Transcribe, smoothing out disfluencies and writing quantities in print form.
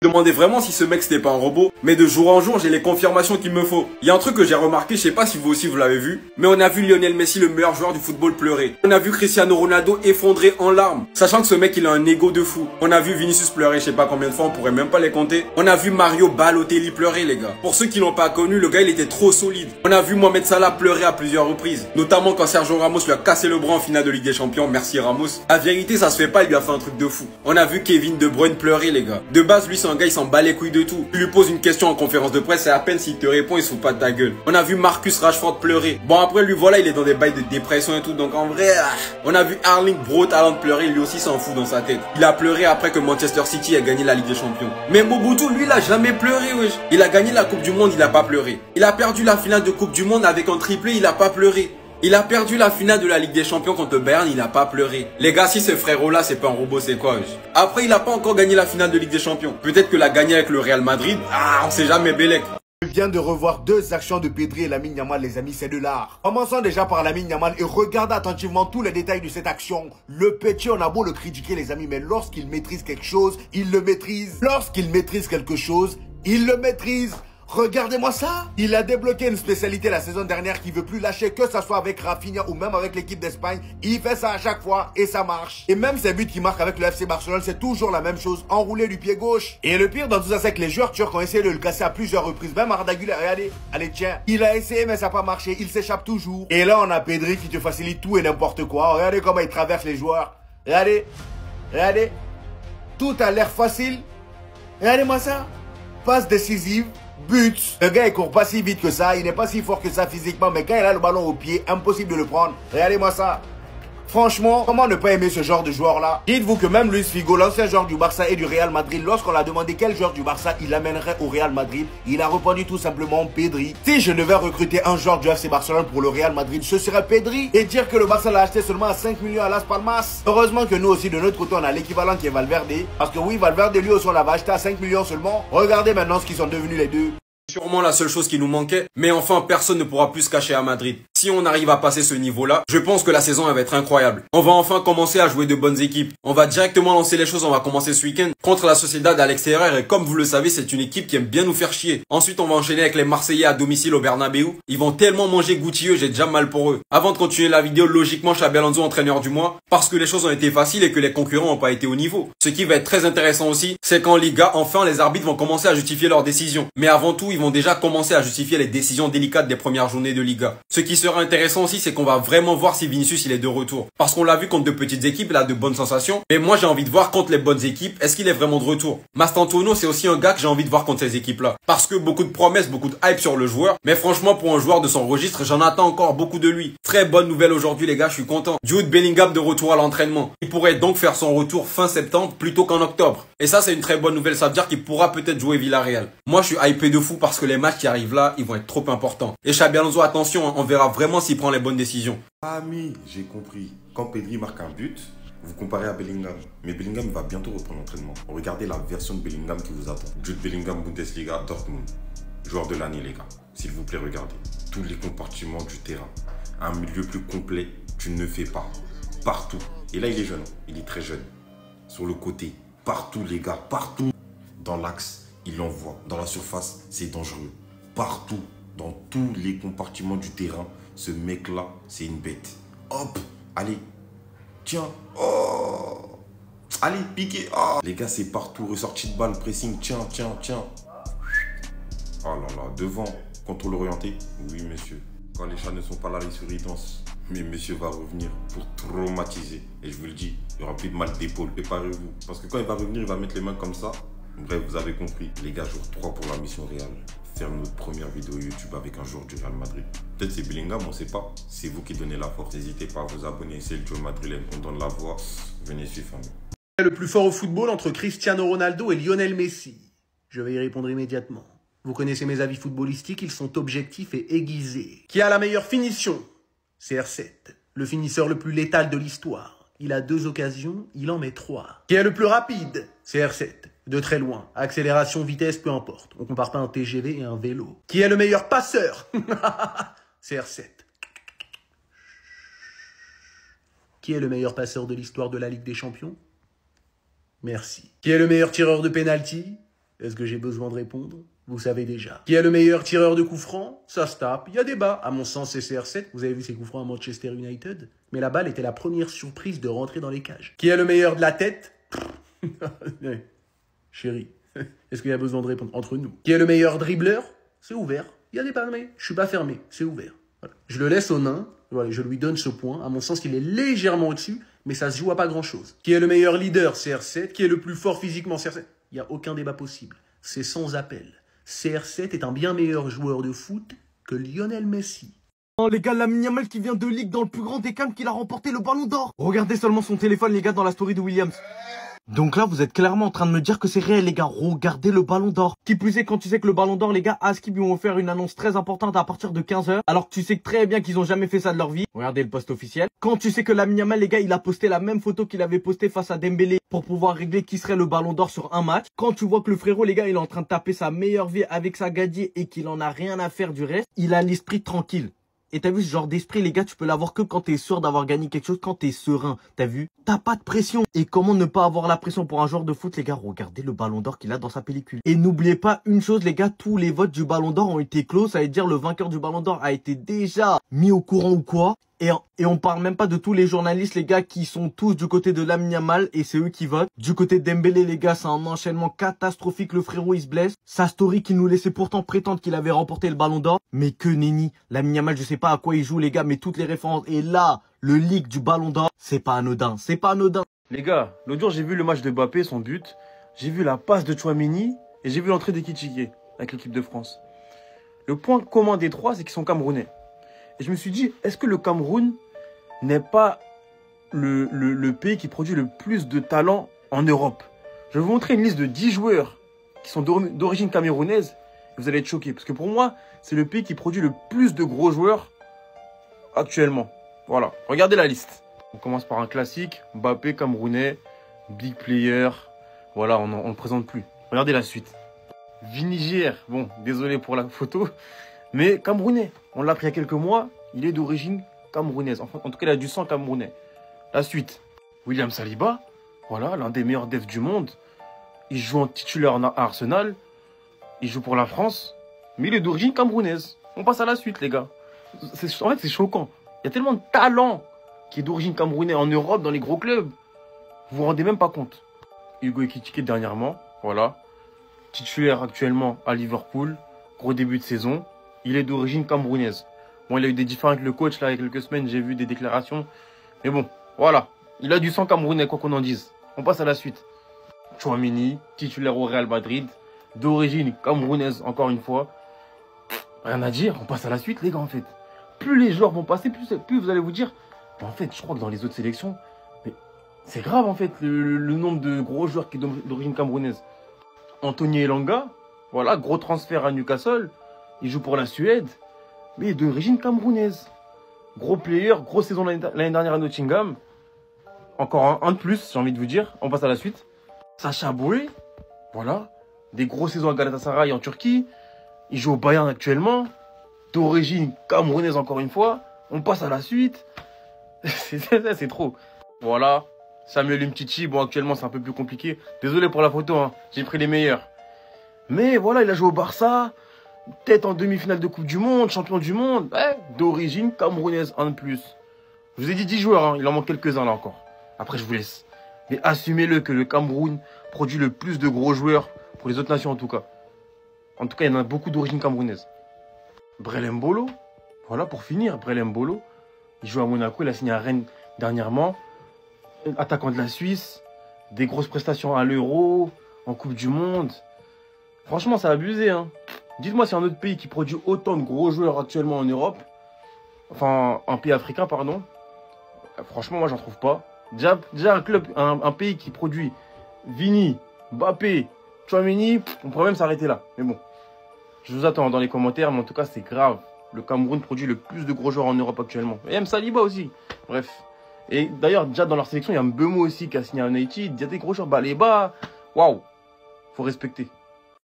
Demandez vraiment si ce mec c'était pas un robot, mais de jour en jour j'ai les confirmations qu'il me faut. Il y a un truc que j'ai remarqué, je sais pas si vous aussi vous l'avez vu, mais on a vu Lionel Messi, le meilleur joueur du football, pleurer. On a vu Cristiano Ronaldo effondré en larmes, sachant que ce mec il a un ego de fou. On a vu Vinicius pleurer, je sais pas combien de fois, on pourrait même pas les compter. On a vu Mario Balotelli pleurer les gars. Pour ceux qui l'ont pas connu, le gars il était trop solide. On a vu Mohamed Salah pleurer à plusieurs reprises, notamment quand Sergio Ramos lui a cassé le bras en finale de Ligue des Champions, merci Ramos. La vérité ça se fait pas, il lui a fait un truc de fou. On a vu Kevin De Bruyne pleurer les gars. De base lui c'est un gars il s'en bat les couilles de tout. Tu lui poses une question en conférence de presse et à peine s'il te répond, il se fout pas de ta gueule. On a vu Marcus Rashford pleurer. Bon après lui voilà, il est dans des bails de dépression et tout, donc en vrai, on a vu Erling Braut Haaland pleurer, lui aussi s'en fout dans sa tête. Il a pleuré après que Manchester City ait gagné la Ligue des Champions. Mais Mobutu, lui, il a jamais pleuré, wesh. Il a gagné la Coupe du Monde, il a pas pleuré. Il a perdu la finale de Coupe du Monde avec un triplé, il a pas pleuré. Il a perdu la finale de la Ligue des Champions contre Bayern, il a pas pleuré. Les gars, si ce frérot-là, c'est pas un robot, c'est quoi, wesh? Après, il a pas encore gagné la finale de Ligue des Champions. Peut-être que l'a gagné avec le Real Madrid. On sait jamais, Bélec. Je viens de revoir deux actions de Pedri et Lamine Yamal, les amis, c'est de l'art. Commençons déjà par Lamine Yamal et regardez attentivement tous les détails de cette action. Le petit, on a beau le critiquer, les amis, mais lorsqu'il maîtrise quelque chose, il le maîtrise. Lorsqu'il maîtrise quelque chose, il le maîtrise. Regardez-moi ça. Il a débloqué une spécialité la saison dernière qui veut plus lâcher, que ça soit avec Rafinha ou même avec l'équipe d'Espagne. Il fait ça à chaque fois et ça marche. Et même ses buts qu'il marque avec le FC Barcelone, c'est toujours la même chose, enroulé du pied gauche. Et le pire dans tout ça, c'est que les joueurs turcs ont essayé de le casser à plusieurs reprises. Même Arda Güler, regardez, allez tiens. Il a essayé mais ça n'a pas marché, il s'échappe toujours. Et là on a Pedri qui te facilite tout et n'importe quoi. Regardez comment il traverse les joueurs. Regardez, regardez. Tout a l'air facile. Regardez-moi ça. Passe décisive. But. Le gars il court pas si vite que ça, il n'est pas si fort que ça physiquement, mais quand il a le ballon au pied, impossible de le prendre. Regardez-moi ça. Franchement, comment ne pas aimer ce genre de joueur-là? Dites-vous que même Luis Figo, l'ancien joueur du Barça et du Real Madrid, lorsqu'on l'a demandé quel joueur du Barça il amènerait au Real Madrid, il a répondu tout simplement Pedri. Si je devais recruter un joueur du FC Barcelone pour le Real Madrid, ce serait Pedri. Et dire que le Barça l'a acheté seulement à 5 millions à Las Palmas. Heureusement que nous aussi, de notre côté, on a l'équivalent qui est Valverde. Parce que oui, Valverde lui aussi, on l'avait acheté à 5 millions seulement. Regardez maintenant ce qu'ils sont devenus les deux. Sûrement la seule chose qui nous manquait, mais enfin personne ne pourra plus se cacher à Madrid. Si on arrive à passer ce niveau-là, je pense que la saison elle va être incroyable. On va enfin commencer à jouer de bonnes équipes. On va directement lancer les choses, on va commencer ce week-end contre la Sociedad à l'extérieur et comme vous le savez, c'est une équipe qui aime bien nous faire chier. Ensuite, on va enchaîner avec les Marseillais à domicile au Bernabéu. Ils vont tellement manger goutilleux, j'ai déjà mal pour eux. Avant de continuer la vidéo, logiquement, Xabi Alonso entraîneur du mois parce que les choses ont été faciles et que les concurrents n'ont pas été au niveau. Ce qui va être très intéressant aussi, c'est qu'en Liga, enfin, les arbitres vont commencer à justifier leurs décisions. Mais avant tout, ils vont déjà commencer à justifier les décisions délicates des premières journées de Liga. Ce qui sera intéressant aussi, c'est qu'on va vraiment voir si Vinicius il est de retour. Parce qu'on l'a vu contre de petites équipes, il a de bonnes sensations. Mais moi, j'ai envie de voir contre les bonnes équipes, est-ce qu'il est vraiment de retour? Mastantuono, c'est aussi un gars que j'ai envie de voir contre ces équipes-là. Parce que beaucoup de promesses, beaucoup de hype sur le joueur. Mais franchement, pour un joueur de son registre, j'en attends encore beaucoup de lui. Très bonne nouvelle aujourd'hui, les gars, je suis content. Jude Bellingham de retour à l'entraînement. Il pourrait donc faire son retour fin septembre plutôt qu'en octobre. Et ça, c'est une très bonne nouvelle. Ça veut dire qu'il pourra peut-être jouer Villarreal. Moi, je suis hypé de fou parce que les matchs qui arrivent là, ils vont être trop importants. Et Xabi Alonso, attention, hein, on verra vraiment s'il prend les bonnes décisions. Ami, j'ai compris. Quand Pedri marque un but, vous comparez à Bellingham. Mais Bellingham va bientôt reprendre l'entraînement. Regardez la version de Bellingham qui vous attend. Jude Bellingham, Bundesliga, Dortmund. Joueur de l'année, les gars. S'il vous plaît, regardez. Tous les compartiments du terrain. Un milieu plus complet, tu ne fais pas. Partout. Et là, il est jeune. Il est très jeune. Sur le côté. Partout, les gars. Partout. Dans l'axe, il envoie. Dans la surface, c'est dangereux. Partout. Dans tous les compartiments du terrain. Ce mec-là, c'est une bête. Hop. Allez. Tiens. Oh. Allez, piquez. Oh. Les gars, c'est partout. Ressorti de balle, pressing. Tiens, tiens, tiens. Oh là là. Devant. Contrôle orienté. Oui, monsieur. Quand les chats ne sont pas là, les souris dansent. Mais monsieur va revenir pour traumatiser. Et je vous le dis, il n'y aura plus de mal d'épaule. Préparez-vous. Parce que quand il va revenir, il va mettre les mains comme ça. Bref, vous avez compris. Les gars, jour 3 pour la mission Real. Faire notre première vidéo YouTube avec un joueur du Real Madrid. Peut-être c'est Bellingham, on ne sait pas. C'est vous qui donnez la force. N'hésitez pas à vous abonner. C'est le Joe Madrilène. On donne la voix. Venez suivre. Le plus fort au football entre Cristiano Ronaldo et Lionel Messi? Je vais y répondre immédiatement. Vous connaissez mes avis footballistiques, ils sont objectifs et aiguisés. Qui a la meilleure finition? CR7, le finisseur le plus létal de l'histoire. Il a 2 occasions, il en met 3. Qui est le plus rapide? CR7, de très loin. Accélération, vitesse, peu importe. On compare pas un TGV et un vélo. Qui est le meilleur passeur? CR7. Qui est le meilleur passeur de l'histoire de la Ligue des Champions? Merci. Qui est le meilleur tireur de penalty? Est-ce que j'ai besoin de répondre? Vous savez déjà. Qui est le meilleur tireur de coups francs? Ça se tape, il y a débat. À mon sens, c'est CR7. Vous avez vu ses coups francs à Manchester United? Mais la balle était la première surprise de rentrer dans les cages. Qui est le meilleur de la tête? Chérie, est-ce qu'il y a besoin de répondre entre nous? Qui est le meilleur dribbleur? C'est ouvert. Il y a débat, mais je suis pas fermé. C'est ouvert. Voilà. Je le laisse au nain. Voilà, je lui donne ce point. À mon sens, il est légèrement au-dessus, mais ça se joue à pas grand-chose. Qui est le meilleur leader? CR7. Qui est le plus fort physiquement? CR7. Il n'y a aucun débat possible. C'est sans appel. CR7 est un bien meilleur joueur de foot que Lionel Messi. Oh les gars, Lamine Yamal qui vient de Ligue dans le plus grand des calmes qu'il a remporté le ballon d'or. Regardez seulement son téléphone les gars dans la story de Williams. Donc là vous êtes clairement en train de me dire que c'est réel les gars, regardez le ballon d'or. Qui plus est quand tu sais que le ballon d'or les gars, Askip lui ont offert une annonce très importante à partir de 15 h, alors que tu sais très bien qu'ils ont jamais fait ça de leur vie. Regardez le post officiel. Quand tu sais que Lamine Yamal les gars, il a posté la même photo qu'il avait postée face à Dembélé pour pouvoir régler qui serait le ballon d'or sur un match. Quand tu vois que le frérot les gars, il est en train de taper sa meilleure vie avec sa Gadier et qu'il en a rien à faire du reste, il a l'esprit tranquille. Et t'as vu ce genre d'esprit, les gars, tu peux l'avoir que quand t'es sûr d'avoir gagné quelque chose, quand t'es serein. T'as vu? T'as pas de pression. Et comment ne pas avoir la pression pour un joueur de foot, les gars? Regardez le ballon d'or qu'il a dans sa pellicule. Et n'oubliez pas une chose, les gars, tous les votes du ballon d'or ont été clos. Ça veut dire le vainqueur du ballon d'or a été déjà mis au courant ou quoi. Et on parle même pas de tous les journalistes, les gars, qui sont tous du côté de Lamine Yamal et c'est eux qui votent. Du côté de Dembélé, les gars, c'est un enchaînement catastrophique. Le frérot, il se blesse. Sa story qui nous laissait pourtant prétendre qu'il avait remporté le ballon d'or. Mais que nenni. Lamine Yamal, je sais pas à quoi il joue, les gars, mais toutes les références. Et là, le leak du ballon d'or, c'est pas anodin. C'est pas anodin. Les gars, l'autre jour, j'ai vu le match de Mbappé, son but. J'ai vu la passe de Tchouaméni et j'ai vu l'entrée d'Ekitike avec l'équipe de France. Le point commun des trois, c'est qu'ils sont camerounais. Et je me suis dit, est-ce que le Cameroun n'est pas le pays qui produit le plus de talent en Europe? Je vais vous montrer une liste de 10 joueurs qui sont d'origine camerounaise. Et vous allez être choqués. Parce que pour moi, c'est le pays qui produit le plus de gros joueurs actuellement. Voilà, regardez la liste. On commence par un classique. Mbappé, camerounais, big player. Voilà, on ne le présente plus. Regardez la suite. Vinigier, bon, désolé pour la photo. Mais camerounais, on l'a appris il y a quelques mois, il est d'origine camerounaise. Enfin, en tout cas, il a du sang camerounais. La suite, William Saliba, voilà, l'un des meilleurs devs du monde. Il joue en titulaire à Arsenal. Il joue pour la France, mais il est d'origine camerounaise. On passe à la suite, les gars. En fait, c'est choquant. Il y a tellement de talent qui est d'origine camerounaise en Europe, dans les gros clubs. Vous vous rendez même pas compte. Hugo Ekitike dernièrement, voilà. Titulaire actuellement à Liverpool. Gros début de saison. Il est d'origine camerounaise. Bon, il a eu des différends avec le coach, là, il y a quelques semaines, j'ai vu des déclarations. Mais bon, voilà. Il a du sang camerounais, quoi qu'on en dise. On passe à la suite. Tchouaméni, titulaire au Real Madrid, d'origine camerounaise, encore une fois. Rien à dire, on passe à la suite, les gars, en fait. Plus les joueurs vont passer, plus vous allez vous dire, en fait, je crois que dans les autres sélections, mais c'est grave, en fait, le nombre de gros joueurs qui sont d'origine camerounaise. Anthony Elanga, voilà, gros transfert à Newcastle. Il joue pour la Suède, mais il est d'origine camerounaise. Gros player, grosse saison l'année dernière à Nottingham. Encore un de plus, j'ai envie de vous dire. On passe à la suite. Sacha Boey, voilà. Des grosses saisons à Galatasaray en Turquie. Il joue au Bayern actuellement. D'origine camerounaise encore une fois. On passe à la suite. C'est trop. Voilà. Samuel Umtiti, bon actuellement c'est un peu plus compliqué. Désolé pour la photo, hein. J'ai pris les meilleurs. Mais voilà, il a joué au Barça. Tête en demi-finale de Coupe du Monde, champion du monde, d'origine camerounaise, un de plus. Je vous ai dit 10 joueurs, hein, il en manque quelques-uns là encore. Après, je vous laisse. Mais assumez-le que le Cameroun produit le plus de gros joueurs, pour les autres nations en tout cas. En tout cas, il y en a beaucoup d'origine camerounaise. Brel Mbolo, voilà pour finir, Brel Mbolo. Il joue à Monaco, il a signé à Rennes dernièrement. Attaquant de la Suisse, des grosses prestations à l'Euro, en Coupe du Monde. Franchement, ça a abusé, hein. Dites-moi si un autre pays qui produit autant de gros joueurs actuellement en Europe, enfin un pays africain pardon, franchement moi j'en trouve pas. Déjà un club, un pays qui produit Vini, Mbappé, Tchouaméni, on pourrait même s'arrêter là. Mais bon, je vous attends dans les commentaires, mais en tout cas c'est grave. Le Cameroun produit le plus de gros joueurs en Europe actuellement. Et même Saliba aussi, bref. Et d'ailleurs déjà dans leur sélection il y a Mbeumo aussi qui a signé à United, il y a des gros joueurs, Baleba, waouh, faut respecter.